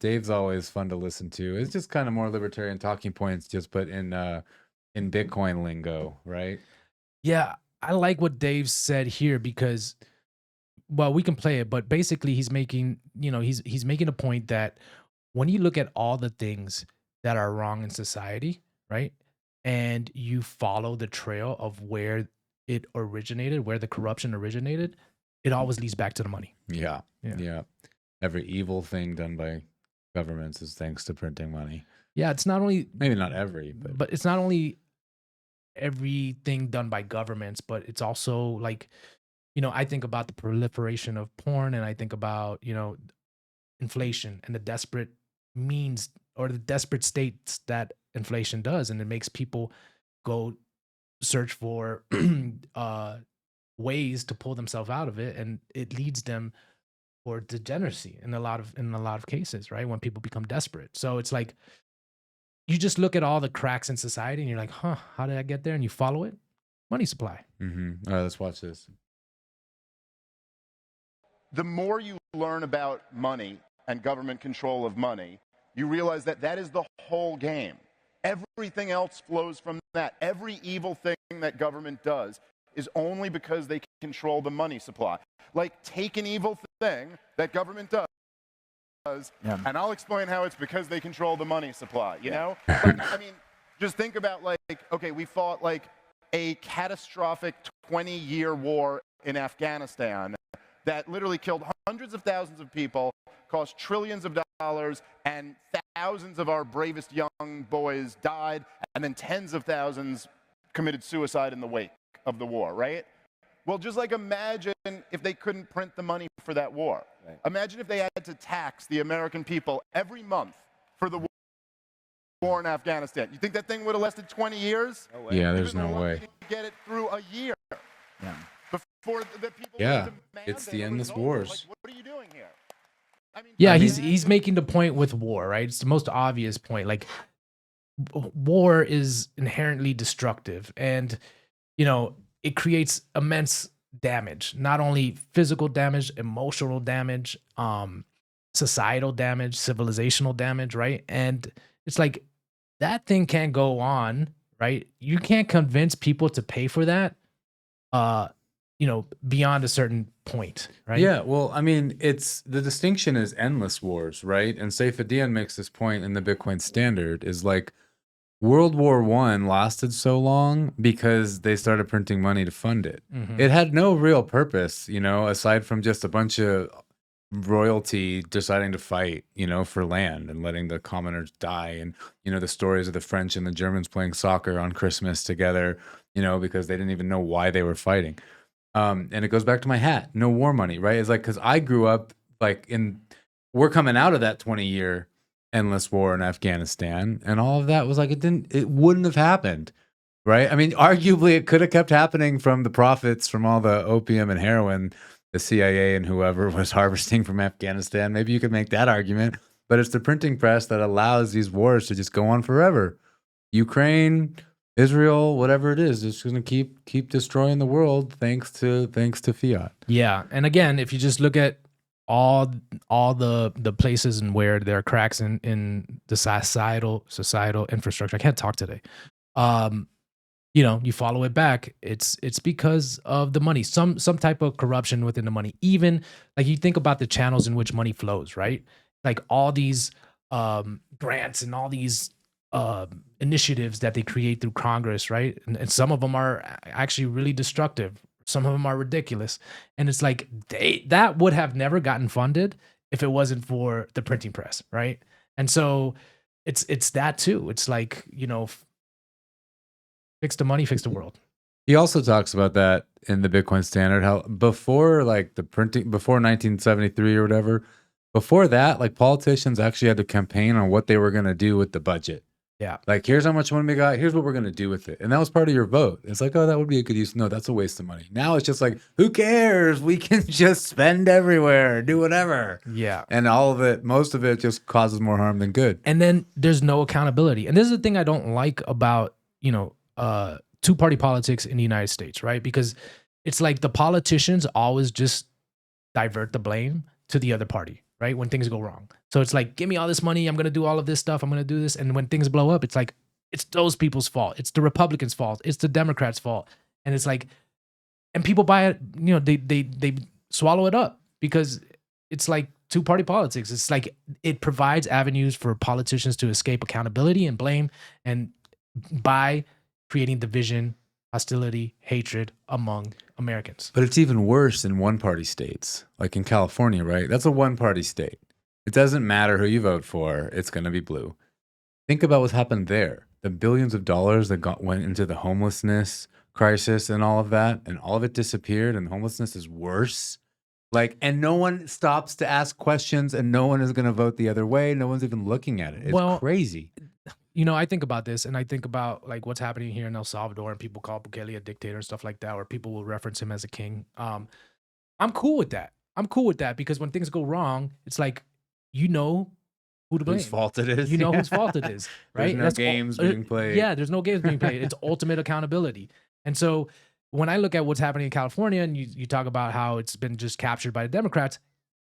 Dave's always fun to listen to. It's just kind of more libertarian talking points, just put in Bitcoin lingo, right? Yeah, I like what Dave said here because, well, we can play it, but basically he's making, he's making a point that when you look at all the things that are wrong in society, right? And you follow the trail of where it originated, where the corruption originated, it always leads back to the money. Yeah, Yeah. yeah. Every evil thing done by governments is thanks to printing money. Yeah, it's not only Maybe not every, but it's not only everything done by governments, but it's also like, I think about the proliferation of porn and I think about, inflation and the desperate means or the desperate states that inflation does. And it makes people go search for ways to pull themselves out of it. And it leads them for degeneracy in a lot of cases, right? When people become desperate. So it's like you just look at all the cracks in society and you're like, huh, how did I get there? And you follow it. Money supply. all right, let's watch this. The more you learn about money and government control of money, you realize that that is the whole game. Everything else flows from that. Every evil thing that government does is only because they control the money supply. Like, take an evil thing that government does, and I'll explain how it's because they control the money supply, you know? Like, I mean, just think about, like, okay, we fought, like, a catastrophic 20-year war in Afghanistan that literally killed hundreds of thousands of people, cost trillions of dollars, and thousands of our bravest young boys died, and then tens of thousands committed suicide in the wake of the war, right? Well, just like imagine if they couldn't print the money for that war. Right. Imagine if they had to tax the American people every month for the war in Afghanistan. You think that thing would have lasted 20 years? No way. Yeah, there's no way. To get it through a year. Yeah. Before the people it's the endless wars. Like, what are you doing here? I mean, yeah, he's making the point with war, right? It's the most obvious point. Like, war is inherently destructive, and it creates immense damage. Not only physical damage, emotional damage, societal damage, civilizational damage, right? And it's like that thing can't go on, right? You can't convince people to pay for that. Beyond a certain point, right? Yeah, well, I mean, it's the distinction is endless wars, right? And Saifedean makes this point in the Bitcoin Standard is like World War I lasted so long because they started printing money to fund it. Mhm. It had no real purpose, aside from just a bunch of royalty deciding to fight, for land and letting the commoners die. And, the stories of the French and the Germans playing soccer on Christmas together, because they didn't even know why they were fighting. And it goes back to my hat. No war money, right? It's like, because I grew up we're coming out of that 20-year endless war in Afghanistan, and all of that was like, it wouldn't have happened, right? I mean, arguably it could have kept happening from the profits from all the opium and heroin the CIA and whoever was harvesting from Afghanistan. Maybe you could make that argument, but it's the printing press that allows these wars to just go on forever. Ukraine, Israel, whatever it is, it's going to keep destroying the world thanks to fiat. Yeah, and again, if you just look at all the places and where there are cracks in the societal infrastructure, I can't talk today. You follow it back. It's because of the money, some type of corruption within the money. Even like you think about the channels in which money flows, right? Like all these grants and all these initiatives that they create through Congress, right? And some of them are actually really destructive. Some of them are ridiculous. And it's like that would have never gotten funded if it wasn't for the printing press, right? And so it's that too. It's like, fix the money, fix the world. He also talks about that in the Bitcoin Standard, how before like the printing, before 1973 or whatever, before that, like politicians actually had to campaign on what they were going to do with the budget. Yeah. Like, here's how much money we got. Here's what we're going to do with it. And that was part of your vote. It's like, oh, that would be a good use. No, that's a waste of money. Now it's just like, who cares? We can just spend everywhere, do whatever. Yeah. And all of it, most of it just causes more harm than good. And then there's no accountability. And this is the thing I don't like about, two-party politics in the United States, right? Because it's like the politicians always just divert the blame to the other party, right? When things go wrong. So it's like, give me all this money. I'm going to do all of this stuff. I'm going to do this. And when things blow up, it's like, it's those people's fault. It's the Republicans' fault. It's the Democrats' fault. And it's like, and people buy it, they swallow it up because it's like two-party politics. It's like it provides avenues for politicians to escape accountability and blame, and by creating division, hostility, hatred among Americans. But it's even worse in one-party states, like in California, right? That's a one-party state. It doesn't matter who you vote for; it's going to be blue. Think about what's happened there. The billions of dollars that went into the homelessness crisis and all of that, and all of it disappeared, and homelessness is worse. Like, and no one stops to ask questions, and no one is going to vote the other way. No one's even looking at it. It's crazy. I think about this, and I think about like what's happening here in El Salvador, and people call Bukele a dictator and stuff like that, or people will reference him as a king. I'm cool with that. I'm cool with that because when things go wrong, it's like, who to blame. Whose fault it is. Whose fault it is, right? There's no games being played. Yeah, there's no games being played. It's ultimate accountability. And so when I look at what's happening in California, and you talk about how it's been just captured by the Democrats,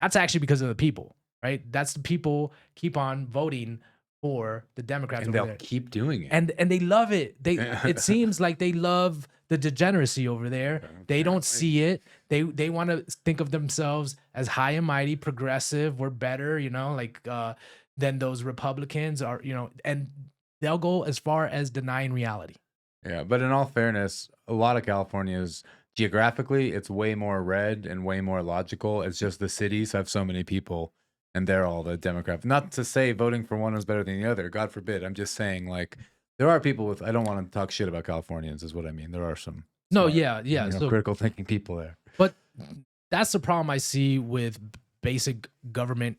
that's actually because of the people, right? That's the people keep on voting for the Democrats, and they'll keep doing it, and they love it. It seems like they love the degeneracy over there. They don't see it. They want to think of themselves as high and mighty, progressive. We're better, than those Republicans are, and they'll go as far as denying reality. Yeah, but in all fairness, a lot of California is geographically, it's way more red and way more logical. It's just the cities have so many people, and they're all the Democrat. Not to say voting for one is better than the other. God forbid. I'm just saying, like, there are people with. I don't want to talk shit about Californians, is what I mean. There are some. No, smart, yeah. So critical thinking people there. But that's the problem I see with basic government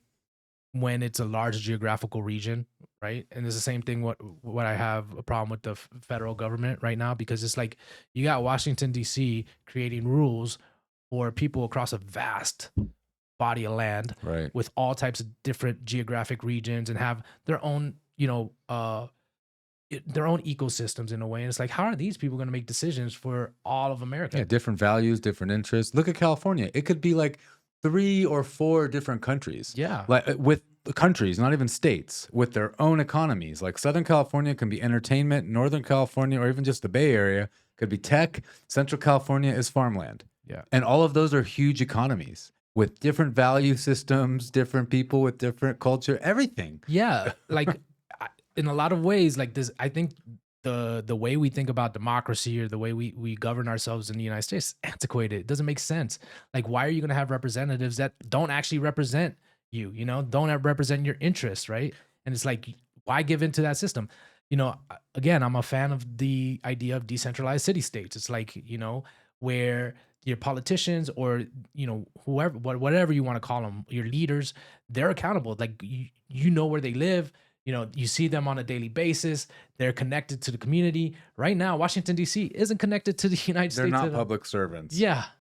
when it's a large geographical region, right? And it's the same thing what I have a problem with the federal government right now, because it's like you got Washington D.C. creating rules for people across a vast body of land, right, with all types of different geographic regions, and have their own their own ecosystems in a way. And it's like, how are these people going to make decisions for all of America? Yeah, different values, different interests. Look at California. It could be like 3 or 4 different countries. Yeah. Like with countries, not even states, with their own economies. Like Southern California can be entertainment, Northern California, or even just the Bay Area could be tech. Central California is farmland. Yeah. And all of those are huge economies with different value systems, different people with different culture, everything. Yeah. Like in a lot of ways, like this, I think the way we think about democracy, or the way we govern ourselves in the United States, is antiquated. It doesn't make sense. Like, why are you going to have representatives that don't actually represent you, don't represent your interests, right? And it's like, why give into that system? Again, I'm a fan of the idea of decentralized city states. It's like, where your politicians, or whoever, whatever you want to call them, your leaders, they're accountable. Like, you know where they live. You see them on a daily basis. They're connected to the community. Right now, Washington, D.C. isn't connected to the United States. They're not public servants. Yeah.